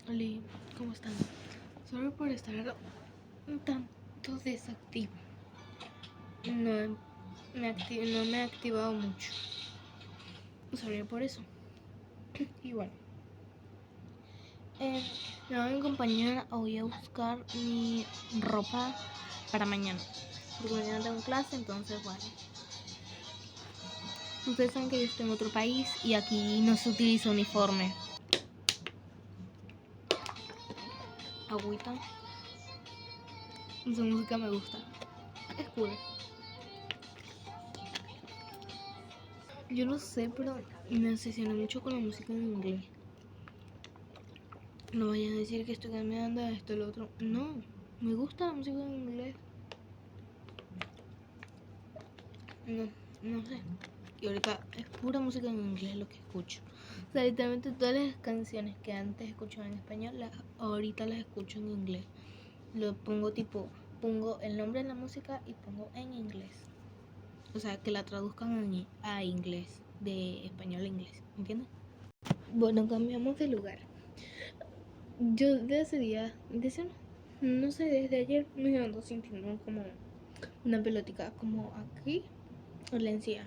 Oli, ¿cómo están? Solo por estar un tanto desactivo. No me he activado mucho. Solo por eso. Y bueno. Me van a acompañar hoy a buscar mi ropa para mañana. Porque mañana tengo clase, entonces bueno. Ustedes saben que yo estoy en otro país y aquí no se utiliza uniforme. Agüita. Esa música me gusta. Es cool. Yo no sé, pero me obsesioné mucho con la música en inglés. No vayan a decir que estoy cambiando esto, lo otro. No, me gusta la música en inglés. No sé. Y ahorita es pura música en inglés lo que escucho. O sea, literalmente todas las canciones que antes escuchaba en español, ahorita las escucho en inglés. Lo pongo pongo el nombre de la música y pongo en inglés. O sea, que la traduzcan a inglés, de español a inglés, ¿entiendes? Bueno, cambiamos de lugar. Yo desde no sé, desde ayer me ando sintiendo como una pelotica, como aquí o la encía.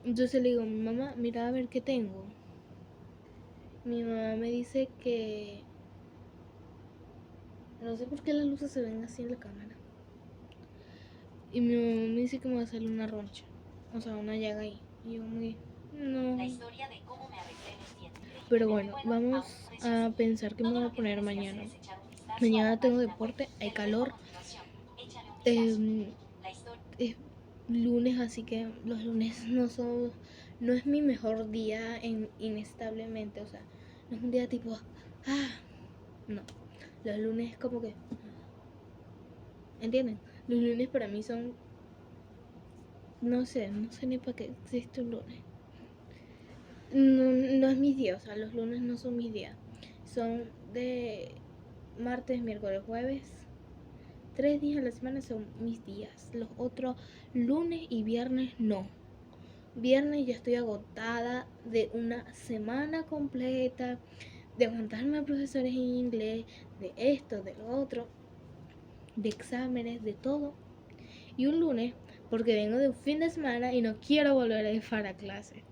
Entonces le digo, mamá, mira a ver qué tengo. Mi mamá me dice que no sé por qué las luces se ven así en la cámara. Y mi mamá me dice que me va a salir una roncha, o sea, una llaga ahí. Y yo me dije, no. La historia de cómo me arreglé vestiendo. Pero bueno, vamos a pensar que me voy a poner mañana. Mañana tengo deporte, hay calor. Es lunes, así que los lunes no es mi mejor día inestablemente, o sea, no es un día tipo, no, los lunes es como que, ¿entienden? Los lunes para mí son, no sé ni para qué existe un lunes. No es mi día, o sea, los lunes no son mis días, son de martes, miércoles, jueves. 3 días a la semana son mis días. Los otros lunes y viernes no. Viernes ya estoy agotada de una semana completa, de aguantarme a profesores en inglés, de esto, de lo otro, de exámenes, de todo. Y un lunes, porque vengo de un fin de semana y no quiero volver a ir para clase.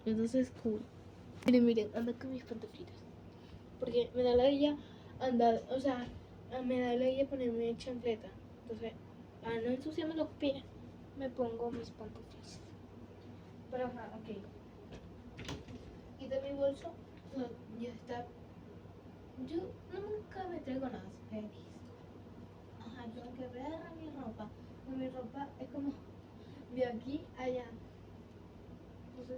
Entonces, cool. Miren, ando con mis pantuflitas. Porque me da la idea andar, o sea, me da la idea ponerme chancleta. Entonces, a no ensuciarme los pies, me pongo mis pantuflas. Pero ajá, ok. Quita mi bolso. No, ya está. Yo nunca me traigo nada. Ajá, tengo que ver mi ropa. Mi ropa es como de aquí a allá. Entonces,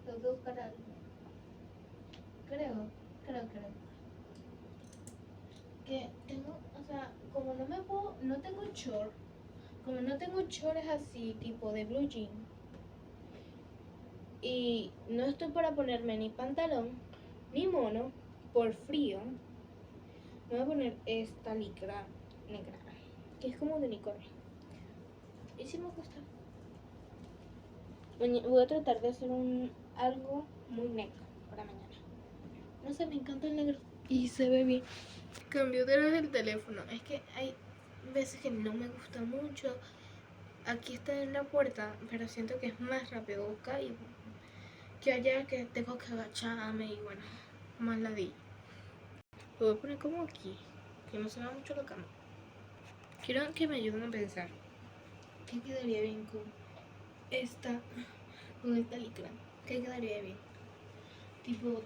tengo que buscar algo. Creo. Que tengo, o sea, como no tengo short. Como no tengo shorts así, tipo de blue jean. Y no estoy para ponerme ni pantalón, ni mono, por frío. Me voy a poner esta licra negra, que es como de unicornio. Y sí me gusta. Voy a tratar de hacer algo muy negro para mañana. No sé, me encanta el negro. Y se ve bien. Cambio de vez el teléfono. Es que hay veces que no me gusta mucho. Aquí está en la puerta, pero siento que es más rápido buscar y que allá que tengo que agacharme y bueno, más ladillo. Lo voy a poner como aquí, que no se vea mucho la cama. Quiero que me ayuden a pensar qué quedaría bien con esta licra. ¿Qué quedaría bien? Tipo,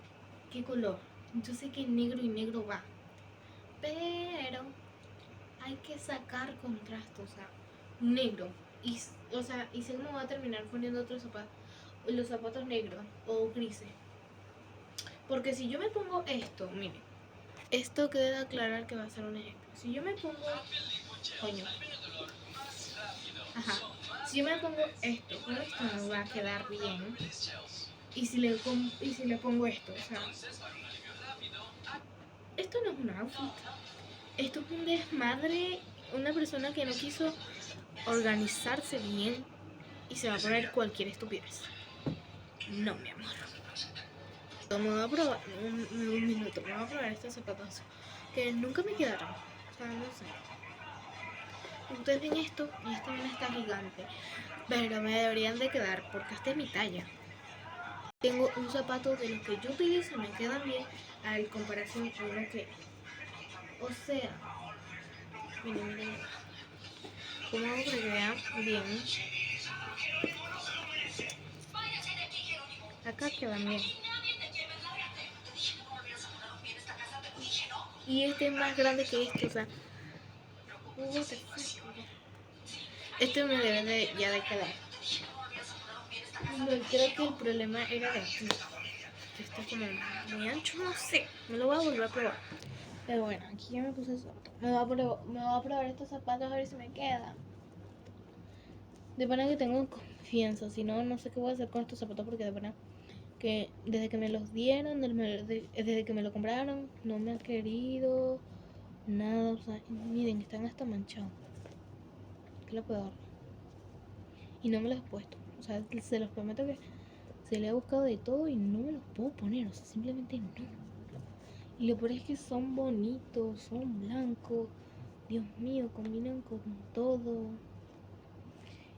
¿qué color? Yo sé que negro y negro va, pero hay que sacar contraste, o sea, negro. Y, o sea, y sé cómo va a terminar poniendo otros zapatos, los zapatos negros o grises. Porque si yo me pongo esto, miren, esto queda aclarar que va a ser un ejemplo. Si yo me pongo, coño, ajá, si yo me pongo esto, con esto no va a quedar bien. Y si le pongo esto, o sea, esto no es un outfit. Esto es un desmadre, una persona que no quiso organizarse bien y se va a poner cualquier estupidez. No, mi amor. Me voy a probar un minuto, me voy a probar estos zapatos que nunca me quedaron. O sea, no sé. Ustedes ven esto y esto también está gigante, pero me deberían de quedar porque esta es mi talla. Tengo un zapato de los que yo utilizo y me quedan bien a comparación con uno que, o sea, miren, como hago para que vean bien. Acá quedan bien. Y este es más grande que este, o sea, este me debe de ya de quedar. No, creo que el problema era de aquí. Este es como muy ancho, no sé. Me lo voy a volver a probar. Pero bueno, aquí ya me puse eso. Me voy a probar estos zapatos a ver si me quedan. De verdad que tengo confianza. Si no, no sé qué voy a hacer con estos zapatos porque de verdad que desde que me los dieron, desde que me lo compraron, no me han querido nada. O sea, miren, están hasta manchados. ¿Qué le puedo dar? Y no me los he puesto. O sea, se los prometo que se le ha buscado de todo y no me los puedo poner. O sea, simplemente no. Y lo peor es que son bonitos, son blancos. Dios mío, combinan con todo.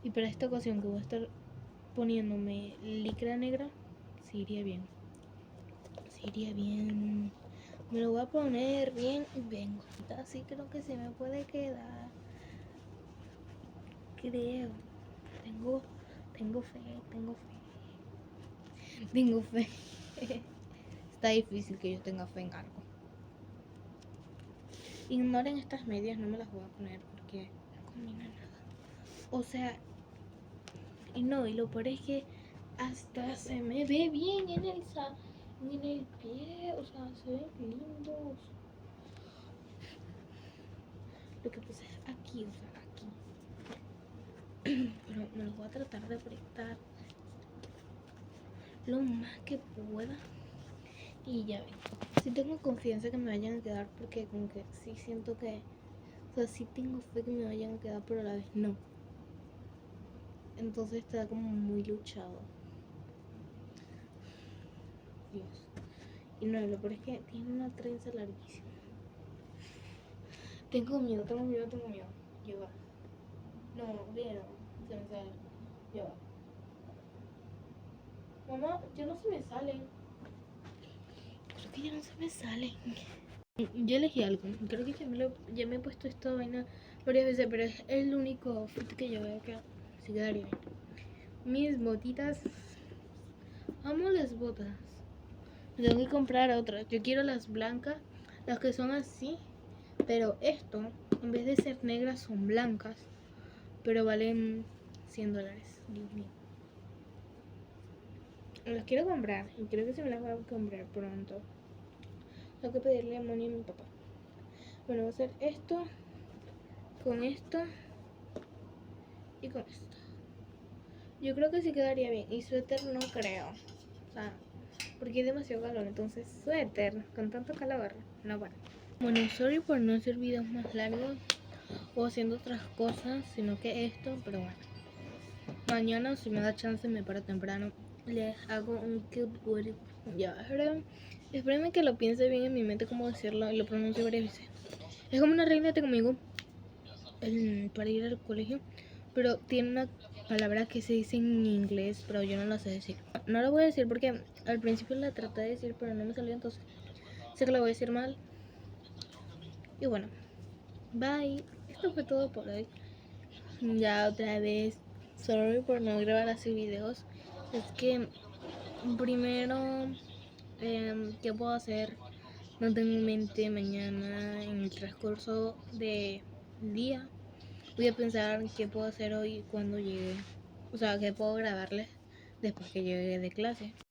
Y para esta ocasión que voy a estar poniéndome licra negra, sí iría bien. Sí iría bien. Me lo voy a poner bien y vengo. Así creo que se me puede quedar. Creo. Tengo fe. Tengo fe. Está difícil que yo tenga fe en algo. Ignoren estas medias, no me las voy a poner porque no combinan nada. O sea, y lo peor es que hasta se me ve bien en el pie, o sea, se ven lindos. Lo que pasa es aquí, o sea, aquí. Pero me los voy a tratar de apretar lo más que pueda. Y ya ven. Sí tengo confianza que me vayan a quedar porque como que sí siento que, o sea, sí tengo fe que me vayan a quedar, pero a la vez no. Entonces está como muy luchado. Dios. Y no, lo peor es que tiene una trenza larguísima. Tengo miedo. Ya va. No, vieron. Se me sale. Ya va. Mamá, ya no se me salen. Creo que ya no se me salen. Yo elegí algo. Creo que ya me he puesto esta vaina varias veces, pero es el único outfit que yo veo que sí quedaría bien. Mis botitas. Amo las botas. Tengo que comprar otras. Yo quiero las blancas, las que son así. Pero esto, en vez de ser negras, son blancas. Pero valen $100. Dios mío. Las quiero comprar. Y creo que se me las voy a comprar pronto. Tengo que pedirle a Moni y a mi papá. Bueno, voy a hacer esto. Con esto. Y con esto. Yo creo que sí quedaría bien. Y suéter no creo. O sea, porque es demasiado calor. Entonces suéter con tanto calor no para. Bueno, sorry por no hacer videos más largos o haciendo otras cosas, sino que esto, pero bueno. Mañana, si me da chance, me paro temprano. Les hago un cute booty. Ya, espérenme que lo piense bien en mi mente cómo decirlo y lo pronuncio varias veces. Es como una reínate conmigo para ir al colegio, pero tiene una palabra que se dice en inglés, pero yo no la sé decir. No la voy a decir porque al principio la traté de decir, pero no me salió, entonces sé que la voy a decir mal. Y bueno, bye. Esto fue todo por hoy. Ya otra vez, sorry por no grabar así videos. Es que primero, ¿qué puedo hacer? No tengo en mente. Mañana en el transcurso del día voy a pensar qué puedo hacer hoy cuando llegue. O sea, qué puedo grabarles después que llegue de clase.